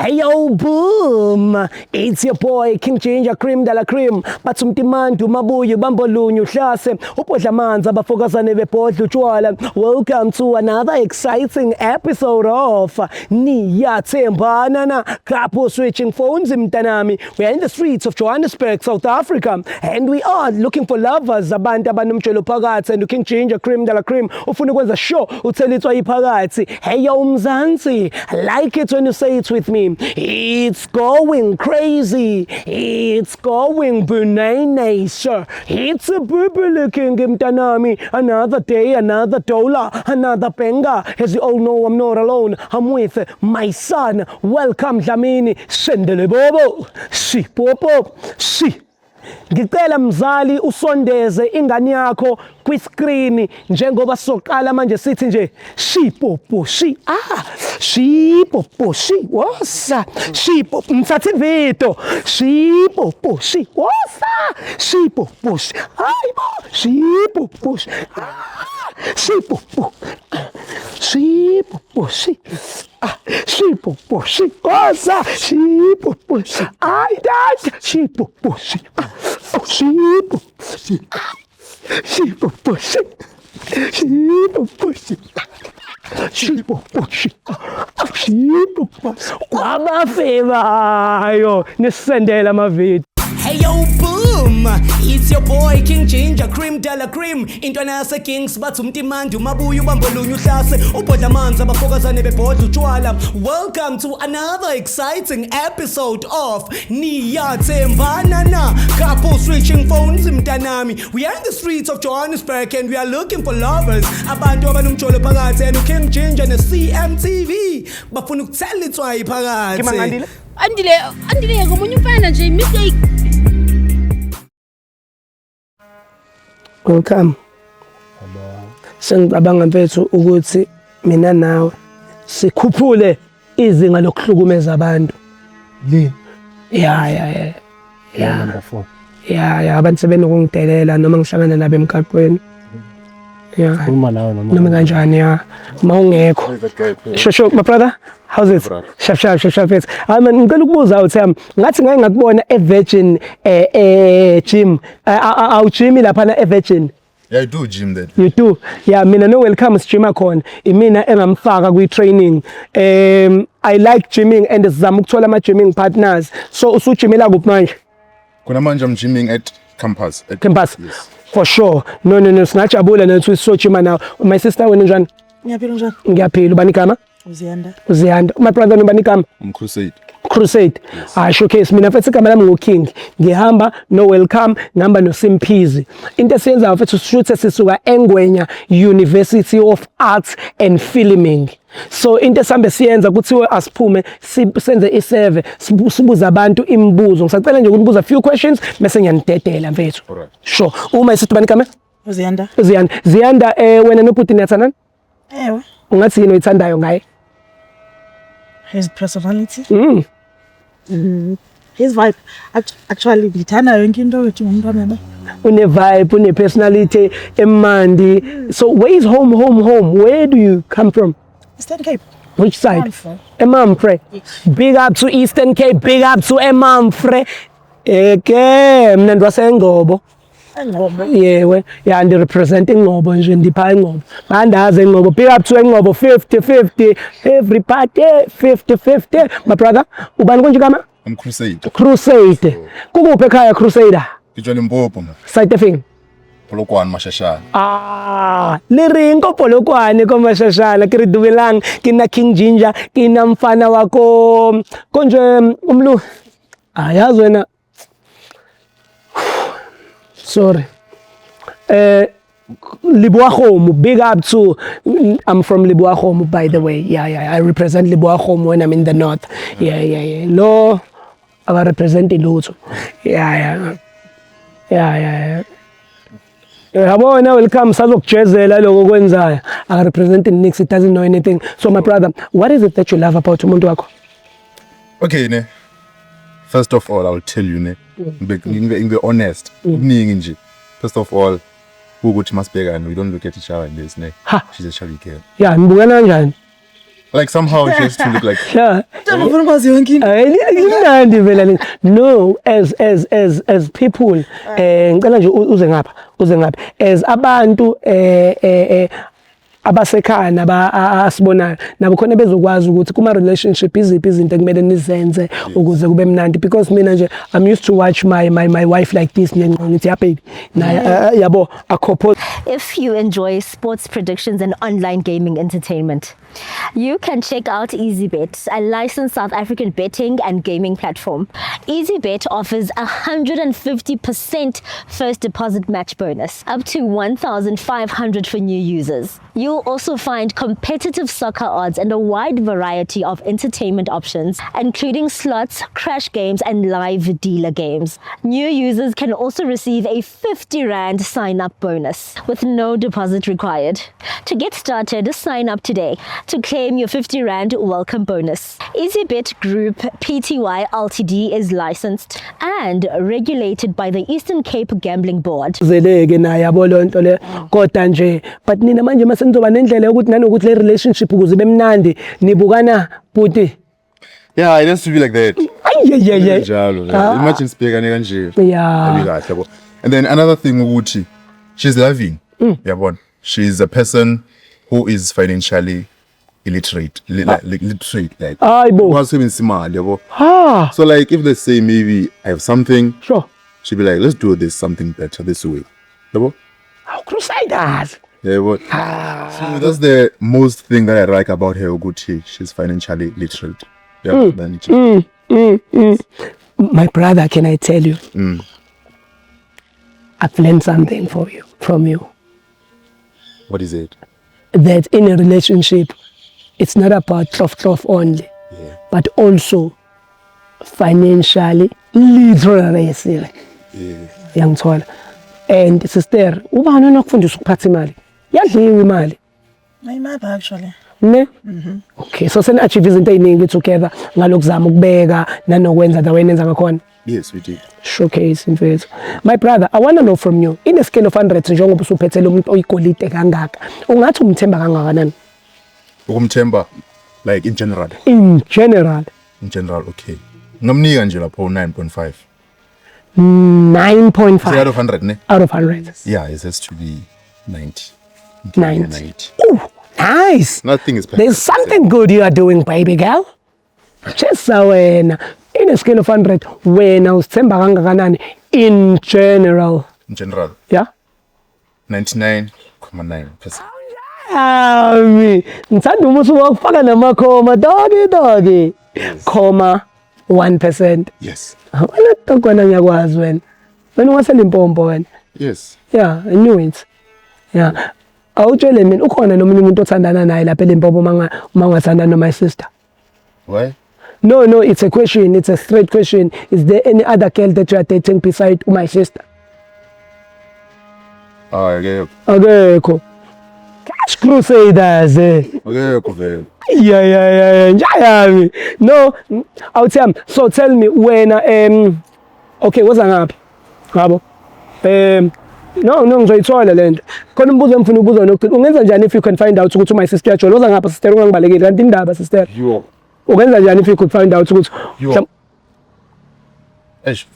Hey yo, boom! It's your boy King Ginger Cream de la Cream. Batsumtimandi umabuye bambolunye uhlase ubhodla amanzi abafokazane bebhodla utshwala. Welcome to another exciting episode of Niyathembana na Couple Switching Phones mntanami. We are in the streets of Johannesburg, South Africa, and we are looking for lovers abantu abanomtshelo phakathi and King Ginger Cream de la Cream ufuna ukwenza show uthelithwa iphakathi. Hey yo Mzansi, I like it when you say it with me. It's going crazy. It's going bananas, sir. It's a looking mtanami. Another day, another dollar, another banger. As you all know, I'm not alone. I'm with my son. Welcome, Dlamini. Sendele bobo. Si popo. Si. Ngicela mzali usondeze ingane yakho kwiscreen njengoba soqala manje sithi nje shipopo shipopo wosa shipopo mthathe video shipopo wosa shipopo hayibo shipopo shipopo shipopo shipopo wosa shipopo ay dad shipopo shipopo kwabafebayo nisendela amavidiyo. Hey yo boom, it's your boy King Ginger Cream de la Cream. Intwana yase Kings batsumtimandi umabuye ubambolunye uhlase ubhodla amanzi abafokazane bebhodla utshwala. Welcome to another exciting episode of Niyathembana na Couple Switching Phones mntanami. We are in the streets of Johannesburg and we are looking for lovers abantu abanomtsholo phakathi and King Ginger ne CMTV bafuna ukuthelithwa iphakathi. Andile ngomunye umfana nje mistake. Welcome. Sengicabanga mfethu ukuthi mina nawe sikhuphule izinga lokuhlukumeza abantu. Yeah. Yeah, abantu sebenokungidelela noma ngihlangana nabo emgaqweni. Yeah. Noma kanjani ya. Mawungekho. Shosho my brother, how's it? Shap. Ngicela ukubuza uthi ngathi ngeke ngakubona eVirgin gym. Awu gym lapha na eVirgin. Yeah, I do gym there. You do? Yeah, mina no welcome gym khona. Imina engamfaka kwi training. I like gymming and sizama ukuthola ama gymming partners. So usujimela kuphi manje? Kuna manje I'm gymming at campus. Campus? Yes. For sure. No. Singajabula nathi sojima now. My sister wena njani? Ngiyaphila njani? Ngiyaphila. Ubani igama? Uziyanda. My brother ubani igama? Crusade. Yes. Showcase mina mfethu igama lami ngoKing. Ngihamba no welcome, ngihamba no Simpizi. Into esiyenza mfethu shoot sisuka eNgwenya University of Arts and Filming. So into esambe siyenza kuthiwe asiphume senze isurvey sibuza abantu imibuzo. Ngisacela nje ukunibuza few questions bese ngiyanidedela mfethu. Alright. Sure. Uma isithubani igama? Uziyanda. Wena noBhuti niyathandana? Ewe. Ungathi yini oyithandayo ngaye? His personality. His vibe. Actually, ngithanda yonke into wethu ngomntwana baba. Une vibe, une personality, emandi. So where is home? Where do you come from? Eastern Cape. Which side? Emamfre. Emamfre. Big up to Eastern Cape, big up to Emamfre. Eke, mina ndwaseNgobo. Ngobo. Yewe, yeah, ndi representing Ngobo nje ndipha eNgobo. Mandaze eNgobo, big up to eNgobo 50-50. Everybody 50-50. My brother, ubani konje kama? I'm Crusade. Kukuphi ekhaya Crusader? Ngijwa Limpopo. Side thing. Polokwane Mashashana. Liringo Polokwane ko Mashashana ke re dumelang ke na King Ginger ke na mfana wako konje umlu. Yazi wena. Sorry. Libuakhomo, big up to, I'm from Libuakhomo by the way. Yeah, I represent Libuakhomo when I'm in the north. Yeah. Lo, I represent Iluthu. Yeah. Yabo na welcome sazokujezela lokho kwenzayo. I represent Nix, it doesn't know anything. So my brother, what is it that you love about umuntu wakho? Okay, ne. First of all, I'll tell you ne. Be honest. Kuningi nje. First of all, ukuthi masibhekana, we don't look at each other in this ne. She's a shabby girl. Yeah, nibukana kanjani? Like somehow she has to look like. Yeah. Ufuna ukwazi yonke into. Imnandi vele le. No, as people ngicela nje uze ngapha as abantu abasekhaya asibonayo nabo khona bezokwazi ukuthi kuma relationship iziphi izinto ekumele nizenze ukuze kube mnandi, because mina nje I'm used to watch my wife like this ngithi ya baby na yabo akopho. If you enjoy sports predictions and online gaming entertainment, you can check out EasyBet, a licensed South African betting and gaming platform. EasyBet offers 150% first deposit match bonus, up to 1,500 for new users. You'll also find competitive soccer odds and a wide variety of entertainment options, including slots, crash games, and live dealer games. New users can also receive a 50 Rand sign-up bonus with no deposit required. To get started, sign up today to claim your 50 Rand welcome bonus. EasyBet Group Pty Ltd is licensed and regulated by the Eastern Cape Gambling Board. Zeleke na yabo lonto le kodwa nje, but nina manje mase nizoba nendlela yokuthi nanokuthi le relationship ukuze bemnandi nibukana buti. Yeah, it has to be like that. Yeah. Imagine speaking kanje. Yeah. And then another thing ukuthi she's loving. Yabona. She's a person who is financially illiterate, literate, like wants imali, yabo. So like if they say maybe I have something, sure, she'll be like, let's do this something better this way, yabo. Crusaders. Yeah, but so that's the most thing that I like about her. Uguchi, she's financially literate. Yeah, My brother, can I tell you? I've learned something from you. What is it? That in a relationship, it's not about trough only, but also financially, literally. Yangithola. And sister, ubani onokufundisa ukuphatha imali? Yadliwa imali. My mother actually. Ne? Okay, so sen achieve izinto eziningi together ngalokuzama ukubeka nanokwenza the way nenza ngakhona. Yes, we did. Showcase mfethu. My brother, I want to know from you, in a scale of 100 njengoba usuphethele umuntu oyigolide kangaka, ungathi umthemba kangakanani? Ukumthemba like in general. In general, okay. Ngamnika nje lapho 9.5. 9.5 out of 100, ne? Out of 100. Yeah, it has to be 90. 90. Ooh, nice. Nothing is perfect. There's something good you are doing, baby girl. Just wena, in a scale of 100, wena usithemba kangakanani in general? In general. Yeah? 99.9%. Ngithanda umuthi wakufaka namakhoma doggy. Comma 1%. Yes. Wena tokwana ngiyakwazi wena. Wena wasela impompo wena. Yes. Yeah, I knew it. Yeah. Awutshele mina ukhona nomunye umuntu othandana naye lapha eLimpopo mangathandana no my sister. Why? No, it's a question. It's a straight question. Is there any other girl that you are dating beside my sister? Oh, okay. Akekho. Cash Crusaders. Akekho vele. Yeah. Njayami. No, awuthami. So tell me wena okay, woza ngaphi? Ngabo. No, ngizoyithola lento. Khona umbuzo engifuna ukubuza nokuthi ungenza njani if you can find out ukuthi my sister yajolo woza ngapha sister ungangibalekeli kanti indaba sister. Yo. Ungenza njani if you could find out ukuthi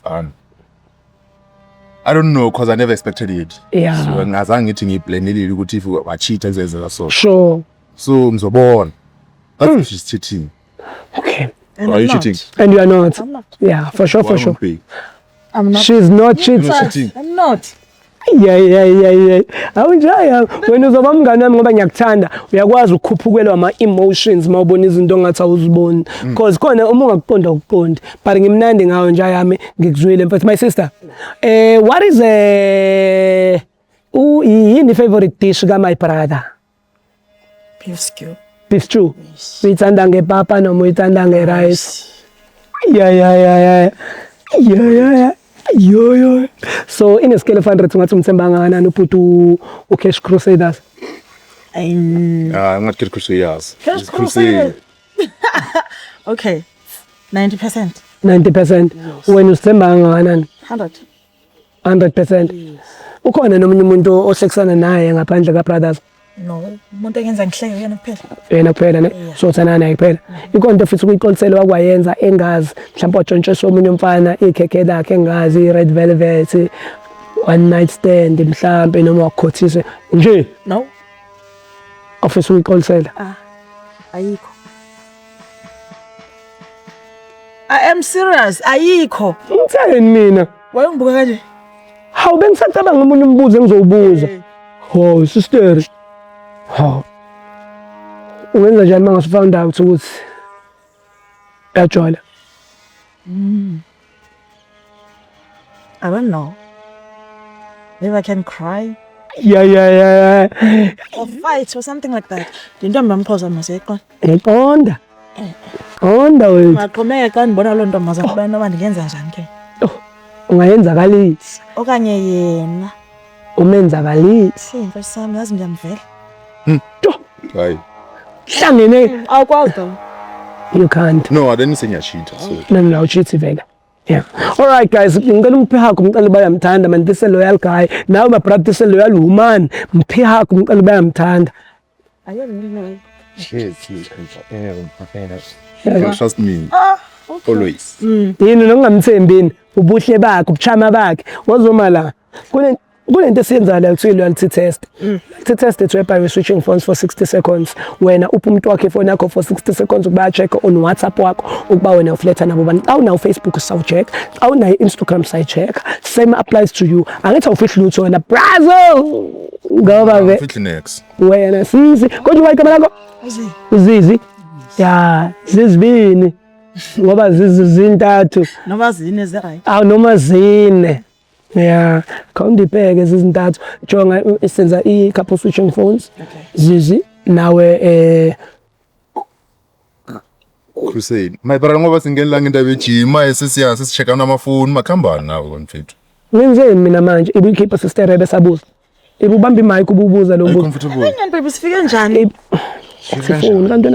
fun. I don't know because I never expected it. Yeah. So ngazange ngithi ngiplanelile ukuthi if wacheat ezenzela so. Sure. So ngizobona. That's if she's cheating. Okay. And Are you not. cheating? And you are not. I'm not. Yeah, for sure. I'm not. She's not cheating. Cheating. I'm not. Yeah. Awunjaya. Wena uzoba mngani wami ngoba ngiyakuthanda. Uyakwazi ukukhuphukelwa ama-emotions mawubona izinto ongathi awuziboni. Because khona uma ungakuqonda ukuqonda. But ngimnandi ngayo nje yami ngikuzwile mfethu. My sister. What is yini favorite dish ka my brother? Beef stew. Beef stew. Uyithanda ngepapa noma uyithanda ngerice? Yeah. Yo. So in a scale of 100 ungathi umthemba kangakanani ubhuti uCash Crusaders? I'm not Cash Crusaders. Cash It's Crusade. Okay. 90%. 90%. Wena usithemba kangakanani? 100. 100%. Ukhona nomunye umuntu ohlekisana naye ngaphandle ka brothers? No, umuntu engenza ngihleke uyena kuphela. yena kuphela ne so thana naye kuphela ikonto futhi kuyiqolisele wakwayenza engazi mhlawumbe wajantshisa omunye umfana ikhekhe lakhe engazi red velvet one night stand mhlawumbe noma wakhothise nje No, ofisa uyiqolisela ayikho. I am serious, ayikho. ngitheni mina Wayengibuka kanje? hawu bengisacabanga omunye umbuzo engizowubuza oh sister ha ungenza njani manje found out ukuthi uyajwayela I don't know. Maybe I can cry yeah or fight or something like that. Intombi yamphosana seqona. ngiqonda qonda wethu Maqhomeka xa ndibona loo ntombazana ubani noba ndingenza njani ke. ungayenzakalisi Okanye yena. umenzakalisi Mfethu sami yazi ngiyamvela. Hayi. hlangene Awukwazi though. you can't No, then ngiyashita. So. no uchithi vele yeah all right guys ngicela umphihako umcela bayamthanda man this is a loyal guy now my brother this is a loyal woman umphihako umcela bayamthanda I don't know. Trust me. Always. yini nokungamthembini ubuhle bakhe ubuchama bakhe wazoma la kunento esiyenzayo la kuthiwa loyalty test loyalty test it's whereby we switching phones for 60 seconds wena upha umuntu wakhe phone yakho for 60 seconds ukuba check on WhatsApp wakho ukuba wena ufletha nabo bani awu na Facebook saw check awu na Instagram side check same applies to you angithi awufihli lutho wena Brazil ngoba ve Fit next. wena sisi kodwa wayigama lakho Zizi ya zizibini ngoba zintathu Noma zine ze-right. awu noma zine yeah khawundibheke zizintathu jonga isenza i-couple switching phones zizi nawe Crusade. My brother ngoba singenela ngendaba ejim sesiya sesichecka namafoni makhamba nawo mfethu. ngenzeni mina manje ibuyikhipha sister besabuza ibubamba imic ububuza lo Are you mbuzo comfortable? Ingani baby sifike njani? phone kanti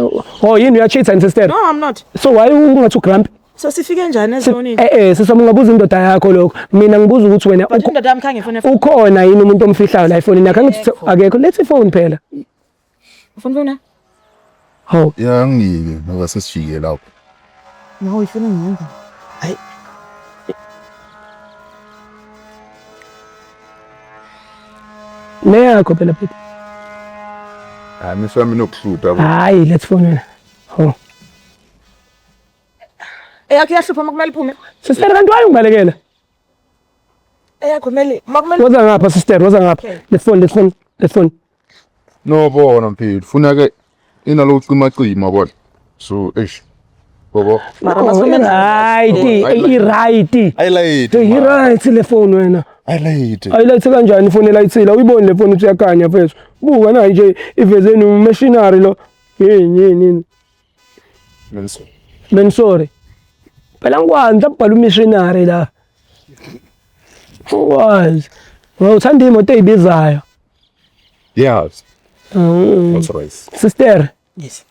oh yini uyachitha sister No, I'm not. so why ungathi ugramp So sifike njani ezonini? sisoma ungabuza indoda yakho lokho mina ngibuza ukuthi wena But indoda yami khange ifone phone. ukhona yini umuntu omfihlayo la iphone yakhe angithi akekho let's phone phela Phone. ho Ya ngike ngoba sesifike lapho. No, ifone ngenza. Hayi. neyakho phela phela Hayi mfami nokuhluta. hayi let's phone wena ho Eyakho iyahlupha makumele iphume. sister kanti waye ungibalekela Eyakho kumele makumele woza ngapha sister woza ngapha let's phone No bona mfethu. Funa ke inalo ucima bona. So bobo. mara masifike right i-right Highlight. i-right le phone wena Highlight. ayilayithe kanjani ifoni elayithile uyibone le phone uyakhanya mfethu buka na nje ivezeni machinery lo yini Menso. ben sorry phela ngikwazi mhlawumbe machinery la wazi uthanda imoto ezibizayo Yes. That's right. sister Yes.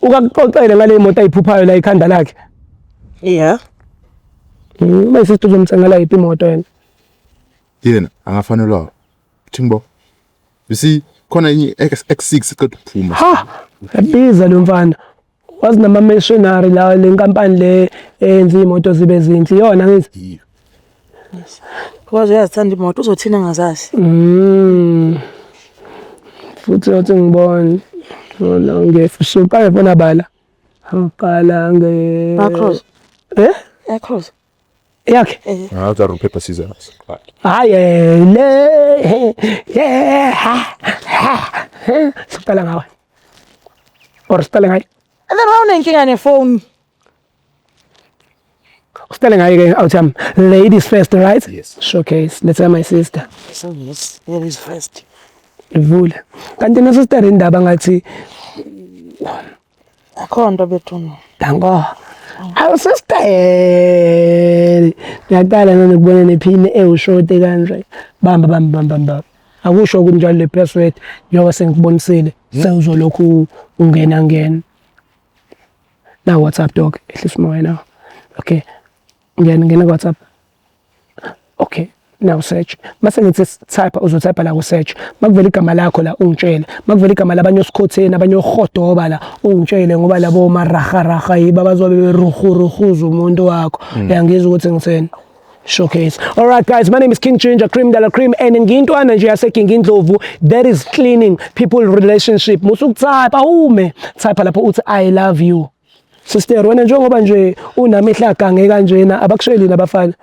ukakuxoxele ngale moto ayiphuphayo la ikhanda lakhe Yeah. mase sizomthengela yiphi imoto yena Yena angafanelwa. Thingbo. You see khona inye X6 eqeda ukuphuma. ha yabiza lo mfana wazi nama machinery la lenkampani le enza imoto zibe zinhle yona ngithi Because uyathanda imoto uzothina ngazazi. futhi uthi ngibone wona ngefisuka yabona bala aqala Across. Across. yakhe Ah, that room paper scissors. hayi le siqala ngawe or siqala ngaye And then why unenkinga nefone? siqala ngaye ke awutham ladies first right Yes. showcase let's have my sister So yes, here is first. ivule kanti no sister indaba ngathi Akho nto bethu. dango awu sister ngiyaqala nokubona nephini ewushoti kanje bamba akusho ukuthi njalo le password njengoba sengikubonisile sewuzolokhu ungena na WhatsApp dog ehlisa moya now okay ngena WhatsApp okay now search mase ngithi type uzotype la ku search makuvela igama lakho la ungitshele makuvela igama labanye osikhotheni abanye ohodoba la ungitshele ngoba labo maraha yiba bazobe beruhuza umuntu wakho uyangizwa ukuthi ngitheni showcase. All right guys, my name is King Ginger Cream de la Cream and ngintwana nje yase King Indlovu, that is cleaning people relationship. Musukutype ume type lapho uthi I love you. Sister wena njengoba nje unamehla gange kanjena abakushayeli nabafana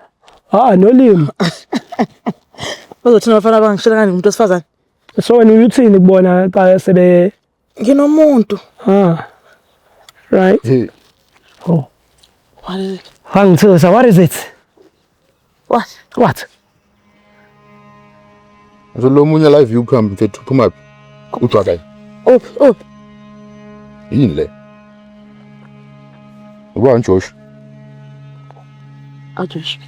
nolimi bazothina abafana bangishela kanjani umuntu osifazane so wena uyuthini kubona xa sebe nginomuntu right what is it hangithusa what is it what so lo munye live view come mfethu phuma uthwa kayi yini le ubani Josh Josh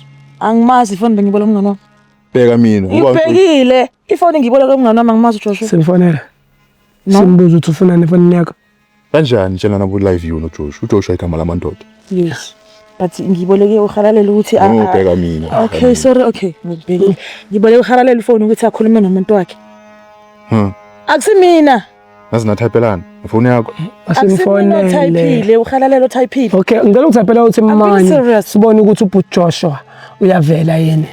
angimazi ifoni bengibola umngane wami bheka mina ngibhekile ifoni ngibola umngane wami angimazi Josh simfonela simbuza ukuthi ufuna nefoni yakho kanjani tshela nabo live view no Josh uJosh ayigama lamandoda yes but ngiboleke ukhalalela ukuthi bheka mina okay sorry okay ngibhekile ngiboleke ukhalalela ifoni ukuthi akhulume nomuntu wakhe akusimina nazi natypelana ifoni yakho asimfonele typeile ukhalalela utypeile okay ngicela ukutypela uthi manje sibone ukuthi ubut Joshua uyavela yini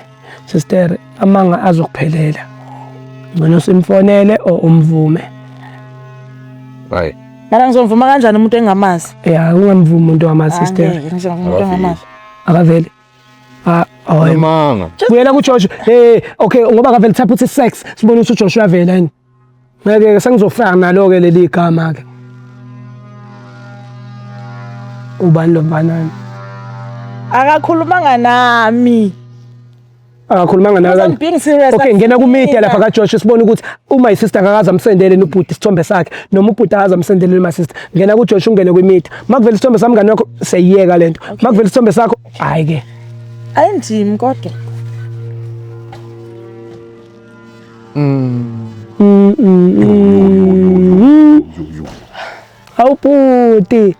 sister amanga azokuphelela ngona simfonele o umvume hayi mara ngizomvuma kanjani umuntu engamazi ungamvumi umuntu wamazi sister umuntu engamazi akaveli amanga buyela ku Joshua okay ngoba akaveli type uthi sex sibone ukuthi uJoshua uyavela yini ngeke sengizofaka nalo ke leli gama ke ubani lo mfanana akakhulumanga nami akakhulumanga nawe okay ngena ku media lapha ka Joshua sibone ukuthi uma isister akakaza amsendele nobhuti isithombe sakhe noma ubhuti akaza amsendele ma sister ngena ku Joshua ungene ku media makuvela isithombe sami ngane wakho seyiyeka lento makuvela isithombe sakho hayi ke ayindimi kodwa awubhuti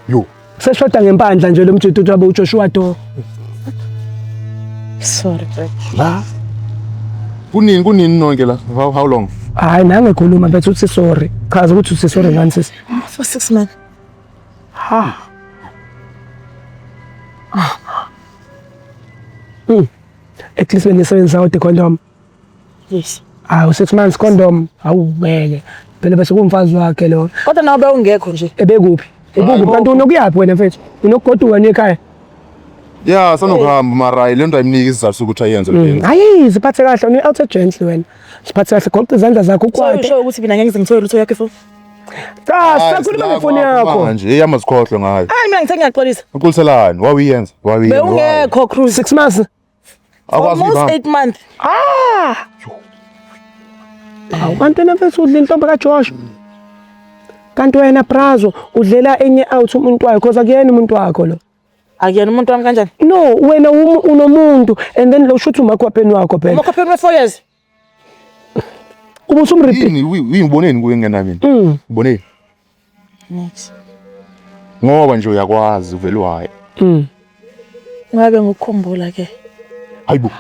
yo seshoda ngempandla nje lo mjidi uthi uJoshua do sorry la kunini nonke la how long hayi nange ekhuluma bethu uthi sorry chaza ukuthi uthi sorry ngani sisi for 6 months at least when you sebenza out the condom yes 6 months condom awubeke phela bese kumfazi wakhe lo kodwa nawe ungekho nje ebekuphi kanti unokuyaphi wena mfethu unokugoduka nekhaya yeah sanokuhamba mara lento ayimniki isizathu ukuthi ayenze lo hayi ziphathe kahle une outer gentle wena siphathe kahle goqa izandla zakho ukwathe usho ukuthi mina ngeke ngizithole lutho yakho ifoni sakhuluma ngefoni yakho manje eyamazikhohlwe ngayo mina ngithe ngiyaxolisa uqoliselani wawiyenza bewungekho cruise 6 months akwazi almost 8 months kanti nafethu udla intombi kaJoshua kanti wena Brazo udlela enye out umuntu wakhe because akuyena umuntu wakho lo akuyena umuntu wami kanjani no wena unomuntu and then lo shuthu umakwapheni wakho phela umakwapheni we4 years ubusumrepeat uyiboneni kuye ngena mina uboneni next ngoba nje uyakwazi uvela waye ngabe ngikukhumbula ke hayibo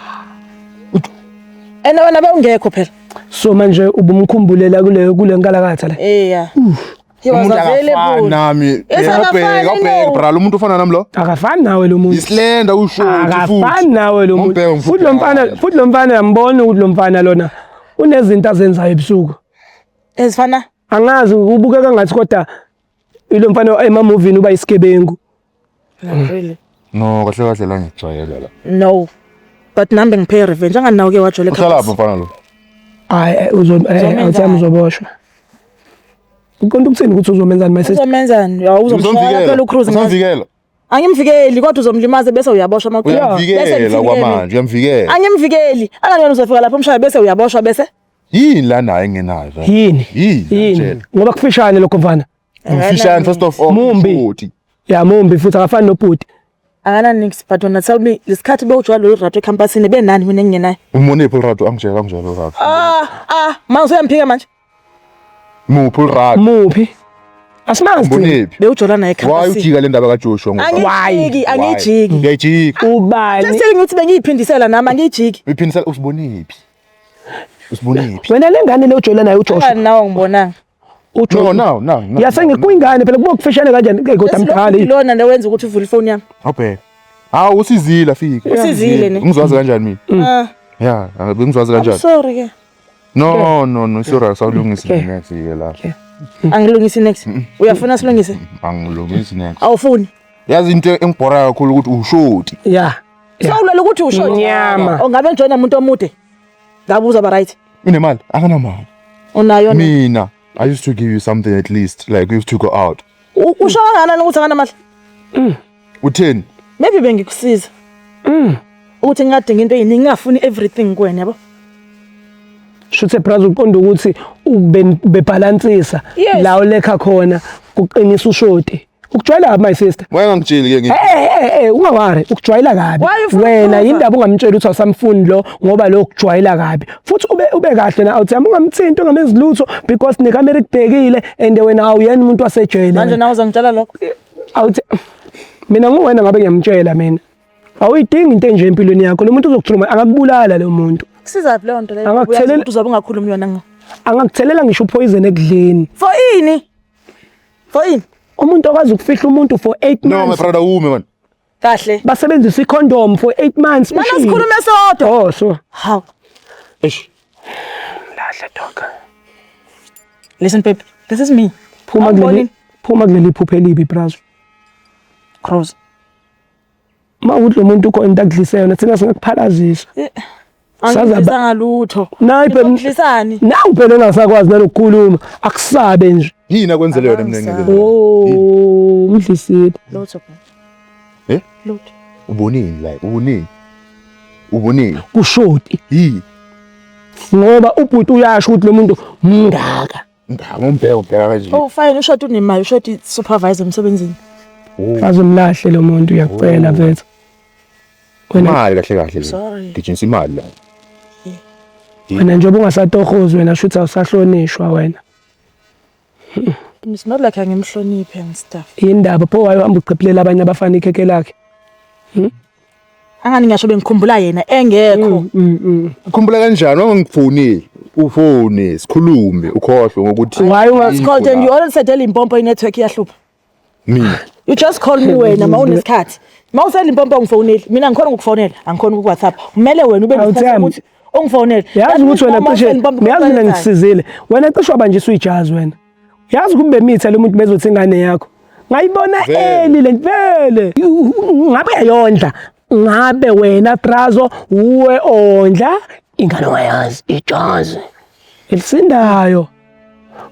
wena bewungekho phela so manje ubumkhumbulela kule nkalakatha la yeah he was available nami bheka bra lo muntu ufana nami lo akafani nawe lo muntu islender usho akafani nawe lo muntu futhi lo mfana yambona ukuthi lo mfana lona unezinto azenzayo ebusuku ezifana angazi ubukeka ngathi kodwa lo mfana emamovini uba isigebengu really no kahle la ngijayela la no but nambe ngipay revenge anganawo ke wajole campus usalapha mfana lo hayi awuthami uzoboshwa ukonto ukuthini ukuthi uzomenzani my sister uzomenzani uzomshaya phela ucruise uzomvikela angimvikeli kodwa uzomlimaza bese uyaboshwa makhulu uyamvikela kwamanje uyamvikela angimvikeli angani uzofika lapho umshaya bese uyaboshwa bese yini la naye ngenayo yini ngoba kufishane lokho mfana kufishane first of all mumbi mumbi futhi akafani nobhuti angana nix but wena tell me lesikhathi bewujwala lo rato ecampusini benani mina engenayo umonephi rato angijela kanjalo rato manje uyamphika manje muphi rato muphi Asimazi. Mbonephi? bewujolana ekhaya. Why ujika le ndaba kaJoshua ngoba? Angijiki. Ngiyajika. Ubani? Sesele ngithi bengiyiphindisela nami angijiki. Uyiphindisela usibonephi? Usibonephi? Wena lengane le ujola nayo uJoshua. Ngani nawe ngibonanga. No. Yase ngikuyingane phela kubo kufishane kanjani ke kodwa mdala. Lona ndewenza ukuthi uvule ifoni yami. Okay. Hawu usizile afika. Usizile ne. Ngizwazi kanjani mina? Yeah, bengizwazi kanjani? Sorry ke. No, sorry asawulungisi next year la. Angilungisi next. Uyafuna silungise? Angilungisi next. Awufuni. Yazi into engibhora kakhulu ukuthi ushoti. Yeah. Sawulela ukuthi usho Nyama. Ongabe njona umuntu omude. Ngabuza ba right. Unemali? Akanamali. Unayo na. Mina, I used to give you something at least, like we used to go out. Usho kangakanani ukuthi akanamali? U10. Maybe bengikusiza. Ukuthi ngingadinga into eyiningi ngingafuni everything kuwena yabo. Shuthe brazo uqonda ukuthi ubebalansisa Yes. la ulekha khona kuqinisa ushoti. Ukujwayela kabi my sister. Wayengangitsheli ke ngithi. Ungawari ukujwayela kabi. Why you from Wena Xhosa? indaba ungamtshela ukuthi awusamfuni lo ngoba lo kujwayela kabi. Futhi ube kahle na awuthi ungamthinta ungamezilutho because nekamera ikubhekile and wena awuyena umuntu wasejele. Manje nawe uzangitshela lokho. Awuthi mina nguwena ngabe ngiyamtshela mina. Awuyidingi into enje empilweni yakho. Lo muntu uzokuthuma angakubulala lo muntu. Kusiza leyo nto leyo. Angakuthelela- Uyazi ukuthi uzobe ungakhulumi yona nga. Angakuthelela ngisho poison ekudleni. For ini? For ini? Umuntu okwazi ukufihla umuntu for 8 No, my months. brother ume man. Kahle. Basebenzisa icondom for 8 months. Mana sikhulume sodwa. Oh, so. How? Eish. Lahle dog. Listen babe, this is me. Phuma Awuboni? kuleli phupho elibi brazo. Cross. Mawuthi lo muntu ukhona into akudlise yona thina singakuphalazisa. Angizisa ngalutho. Nayi phela Ngidlisani? nawu phela engasakwazi nalokukhuluma akusabe nje. Yini akwenzele yona mina ngizele. Oh, umdlisile. Lutho. Eh? Lutho. Ubonini like ubonini. Kushoti Yi. ngoba ubhuti uyasho ukuthi lo muntu mngaka. Ngombheka ubheka kanje. Oh fine, ushoti unemayo, ushoti supervisor emsebenzini. Azomlahle lo muntu uyakucela mfethu. Imali kahle Sorry. le. Gijinisa imali la. Wena njengoba ungasatohozi wena shuthi awusahlonishwa wena. It's not like angimhloniphe and stuff. Indaba pho wayehamba uqhephelela abanye abafana ikheke lakhe. Angani ngisho bengikhumbula yena engekho. Ukhumbula kanjani wangifonile? Ufone sikhulume ukhohlwe ngokuthi Why It's called and you already said Limpopo network iyahlupha. mina. You just call me wena mawunesikhathi. Mawusele Limpopo ungifonele. Mina ngikhona ukukufonela, angikhona ukuWhatsApp. Kumele wena ube nesikhathi ukuthi ungifonele. Yazi ukuthi wena cishe yazi mina ngisizile. Wena cishe wabanjiswa ijazi wena. Yazi kumbe mitha lo muntu bezothi ingane yakho. Ngayibona le vele. Ngabe yayondla. Ngabe wena Brazo uwe ondla ingane wayazi ijazi. Elisindayo.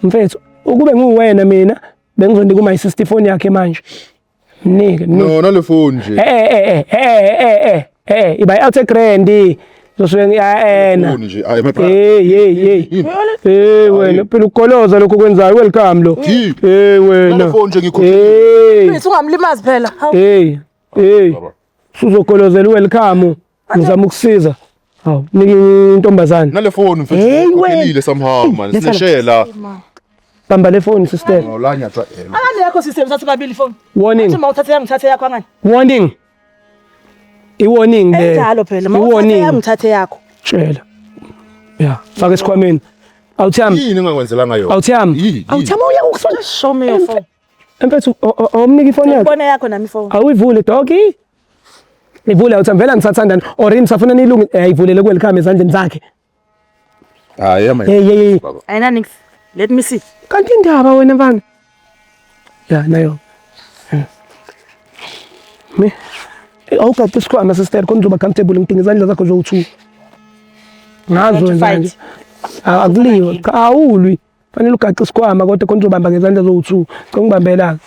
Mfethu ukube nguwena mina bengizonika uma i64 yakhe manje. Mnike. No, nale phone nje. Iba out grand. Zosuke ngiyena. Phone nje. Ay my brother. Wena phela ukoloza lokho kwenzayo welcome lo. Wena. Nale phone nje ngikhohlwe. Bese ungamlimazi phela. Suzokolozela welcome. Ngizama ukusiza. Hawu, niki intombazane. Nale phone mfethu. Ukhelile somehow man. Sineshela. Bamba le phone sister. No la nyatha. Angani yakho system sathi babili phone. Warning. Uma uthathe yami ngithathe yakho angani? Warning. I-warning le. Enjalo phela, mawuthathe yami ngithathe yakho. Tshela. Yeah, faka esikhwameni. Awuthami. Yini engakwenzelanga yona? Awuthami. Awuthami uya ukusona. Show me your phone. Mfethu awumniki ifoni yakho. Ngibona yakho nami phone. Awuyivule doggy. Ivule awuthami vela ngisathandana or imsafuna nilungi ayivulele kwelkhama ezandleni zakhe. Hayi yama. Ayina nix. Let me see. Kanti indaba wena mfana. Ya nayo. Me. Awugaqa isikhwama sister konzoba comfortable ngidinga izandla zakho zowu2. Ngazo manje. Akuliwe, awulwi. Fanele ugaqa isikhwama kodwa konzobamba ngezandla zowu2. Ngibambela.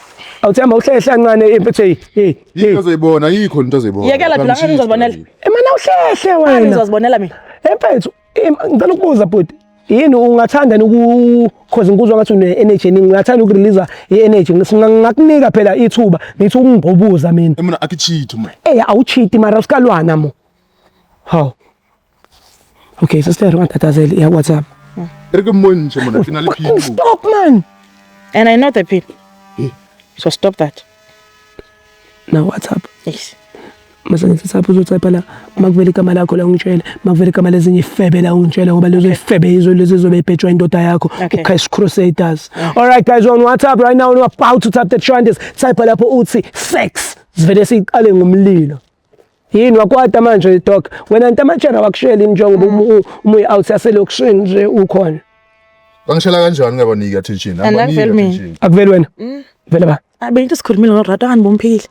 Awuthamba uhlehla kancane empethu hey. Yini ozoyibona yikho into ozoyibona. Yekela phela ngani ngizozibonela. Emana uhlehle Ngani wena. ngizozibonela mina. Empethu ngicela ukubuza bhuti. Yini ungathanda ukukhoza inkuzwa ngathi une-energy ngingathanda ukurelease i-energy ngakunika phela ithuba ngithi ungibhobuza mina Mina akicheat man. awucheat mara usikalwana mo haw okay sister ungatatazeli ya WhatsApp Erike manje mina finale phini. stop man And I know the pin. So stop that. Na WhatsApp. Yes. Mase ngithi WhatsApp uzotypa la makuvela igama lakho la ungitshela, makuvela igama lezinye ifebe la ungitshela ngoba lezo ifebe yizo lezi ezobe ibhejwa indoda yakho uCash Crusaders. All right guys, on WhatsApp right now we're about to tap the trenders. Type lapho uthi sex. Sivele siqale ngomlilo. Yini wakwata manje dog? Wena ntamatshela wakushela injongo umuyi out yaselokishini nje ukhona. Bangishela kanjani ngabaniki attention? Akuveli wena. Vele ba. Bengithe sikhulumile noRato kanti bomphile.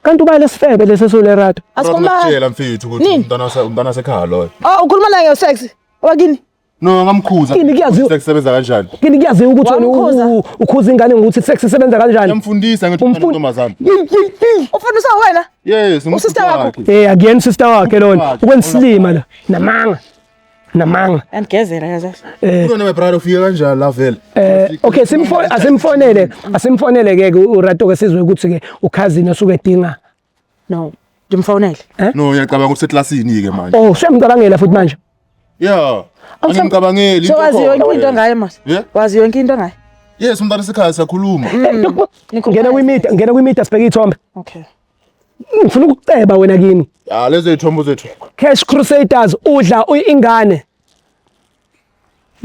Kanti uba lesifebe lesesolerato. Asikutshela mfethu ukuthi umntana sekhaya lo. Oh, ukhuluma naye ngesex. Wakini? No, ngamkhuza. Kini kuyaziwa sex sebenza kanjani? Kini kuyaziwa ukuthi wena ukhuza ingane ngokuthi sex isebenza kanjani? Ngiyamfundisa ngithi untombazana. Ufundisa wena? Yes, usister wakho. Akuyena sister wakhe lona. Ukwensilima la. Namanga. Angigezela yazi. Kona my brother ufika kanjani la vele? Okay, asimfonele ke uRato ke sizwe ukuthi ke ukhazini osuke edinga. No. Ngimfonele. No, ngiyacabanga ukuthi seclassini ke manje. Oh, siyamcabangela futhi manje. Yeah. Angimcabangeli So wazi yonke into ngaye manje. Wazi yonke into ngaye. Yes, umntana sekhaya siyakhuluma. Ngena kwimita sibheke ithombe. Okay. Ngifuna ukuceba wena kini. Ah, lezo ithombo zethu. Cash Crusaders udla ingane.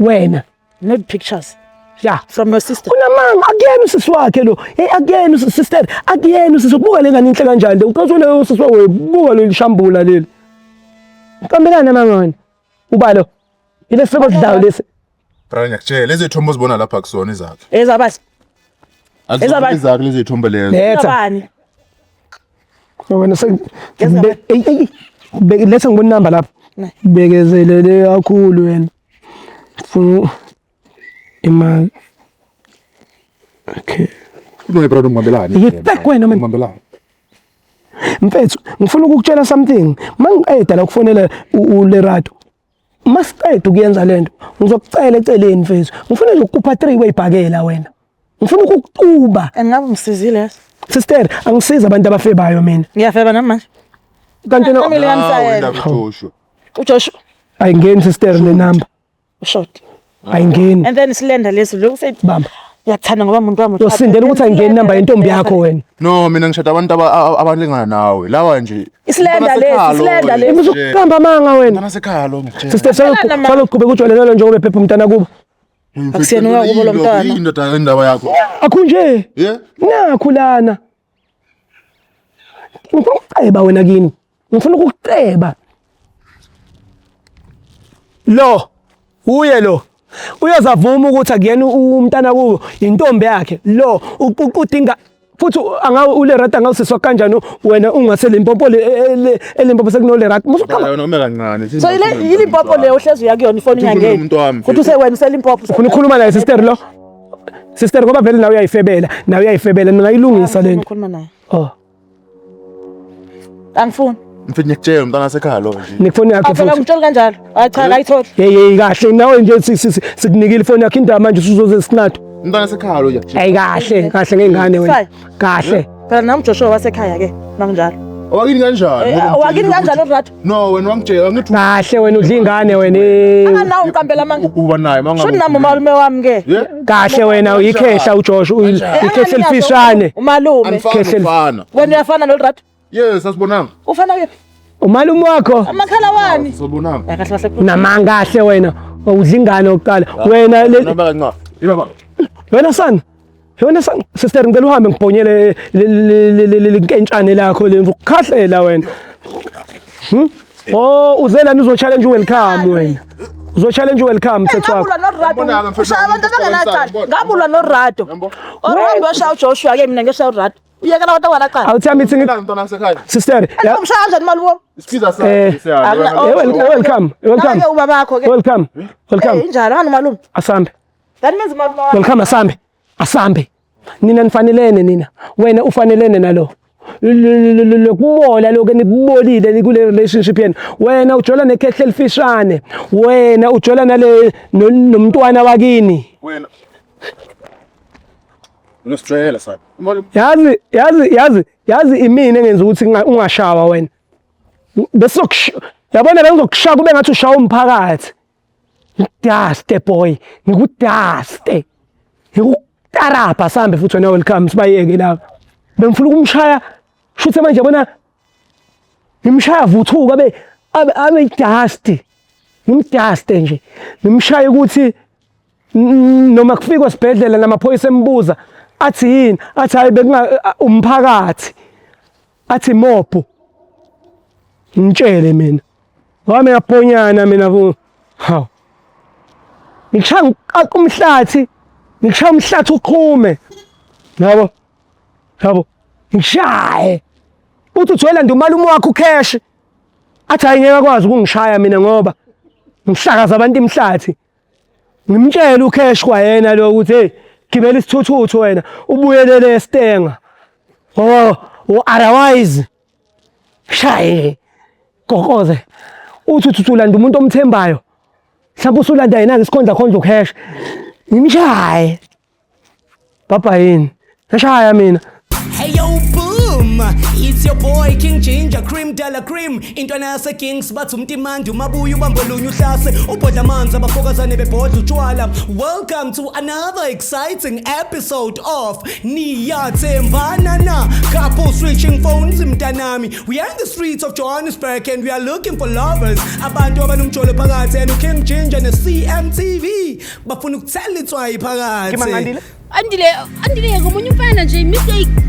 Wena. Need pictures. Yeah. From your sister. Unamanga akuyena usisi wakhe lo. Akuyena usisi sister. Akuyena usisi ubuka lengane inhle kanjani. Uqasho leyo usisi wakhe buka lo lishambula leli. Uqambelana manga wena. Uba lo. Ile febo sidlayo lesi. Brother ngiyakutshela lezo ithombo zibona lapha kusona izakhe. Ezabathi. Izakhe lezo ithombo lezo. Letha. Wena letha ngibona inamba lapha. Bekezelele kakhulu wena. Funa imali. Okay. Uno brother ngibambelani. Yifek wena mina. Ngibambelani. Mfethu, ngifuna ukukutshela something. Mangiqeda la ukufonela uLerato. Masiqeda ukuyenza lento, ngizokucela eceleni mfethu. Ngifuna ukukupha 3-way bhakela wena. Ngifuna ukukutuba. Engabe ngisizile yas. Sister, angisiza abantu abafebayo mina. Ngiyafeba namanje. Kanti no Joshua. uJoshua. Ayingeni sister le number. Short. Ayingeni. And then silenda leso lo usethi Bamba. Uyathanda ngoba umuntu wami. Yosindela ukuthi ayingeni number yentombi yakho wena. No, mina ngishada abantu abalingana nawe. Lawa nje. Isilenda lesi. Uzokuqamba manga wena. Umntana sekhaya lo ngitshela. Sister, saloqhubeka ujwayelelo njengoba ephepha umntana kubo. Akusiyena kubo lo mntwana. Indoda indaba yakho. Akunje. Yeah. Nakhulana. Ngifuna ukuceba wena kini. Ngifuna ukuceba. Lo. Uye lo. Uyazavuma ukuthi akuyena umntana kuwo intombi yakhe. Lo udinga futhi uLerato angawusiswa kanjani wena ungaselimpopo elimpopo sekunoLerato. Musukhala wena uma kancane. So ile Limpopo le uhlezi uyakuyona ifoni yangeni. Futhi wena uselimpopo. Ufuna ukukhuluma naye sister lo. Sister ngoba vele nawe uyayifebela mina ayilungisa lento. Ukhuluma naye. Oh. Angifuni. Mfethu ngiyakutshela umntana sekhaya lo nje. Nifoni yakho Afela futhi. ngitshela kanjalo. Hayi cha ayitholi. Hey kahle nawe nje sikunikile ifoni yakho indaba manje usuzoze sinathu. Umntana sekhaya lo nje. Hey kahle ngengane wena. Kahle. Phela nami uJoshua wasekhaya ke nakunjalo. Owakini kanjani? Owakini kanjalo uRato? No, wena wangitshela ngithi Kahle wena udla ingane wena. Nawu uqambela manga. uba naye Shoni nami umalume wami ke. Kahle wena uyikhehla uJoshua ikhehla elifishane. Umalume. Mfana. Wena uyafana noRato? Yes, asibonanga. Ufana kephi? Umalume wakho Amakhala wani? Asibonanga. Kahle kahle. namanga kahle wena udla ingane oqala wena Noma kancane. Yibaba. Yona san sister ngicela uhambe ngibhonyele linkentshane lakho lemvu ukukhahlela wena. Oh uzelani uzo challenge welcome wena. Uzo challenge welcome mthetho wakho. Ngabulwa noRato. Ohambe washaya uJoshua ke mina ngeshaya uRato. Uyeka la wata wala qala. Awuthi mithi Umntana sekhaya. sister. Ngishaya kanjani mali wo? Isifiza sakhe. Welcome. Ke ubabakho ke. Welcome. Injalo hanu malume. Asambe. That means malume. Welcome asambe. Nina nifanelene nina. Wena ufanelene nalo. Lokubola lokho nikubolile kule relationship yenu. Wena ujola nekhehla elifishane. Wena ujola nale nomntwana wakini. Wena. Unostrela sana. Yazi imini engenza ukuthi ungashawa wena. Bese yabona bengizokushaya kube ngathi ushaya umphakathi. Ngikudaste boy, ngikudaste. tarapha sambe futhi wena welcome sibayeke la bengifuna ukumshaya shuthe manje yabona ngimshaya vuthuka abe dust ngimdaste nje ngimshaya ukuthi noma kufika esibhedlela namaphoyisa embuza athi yini athi hayi bekunga umphakathi athi mopho ngitshele mina wami yaphonyana mina ha ngishaya umhlathi ngishaya umhlathi uqhume yabo ngishaye uthi uthwela ndumalume wakho ucash athi hayi ngeke akwazi ukungishaya mina ngoba ngihlakaza abantu imhlathi ngimtshela ucash kwayena lo ukuthi hey gibela isithuthuthu wena ubuyelele eStenga otherwise shaye gokoze uthi uthulanda umuntu omthembayo mhlawumbe usulanda yena ngesikhondla khondla ucash ngimshaye baba yini ngishaya mina. Hey yo boom, it's your boy King Ginger Cream Della Cream intwana yase Kings bathi umtimandi umabuya ubambolunya uhlase ubhodla amanzi abafokazane bebhodla utshwala. Welcome to another exciting episode of Niyathembana na couple switching phones mntanami. We are in the streets of Johannesburg and we are looking for lovers abantu abanomjolo phakathi and King Ginger ne CMTV bafuna ukuthela itswayi phakathi. Andile ngomunye umfana nje mistake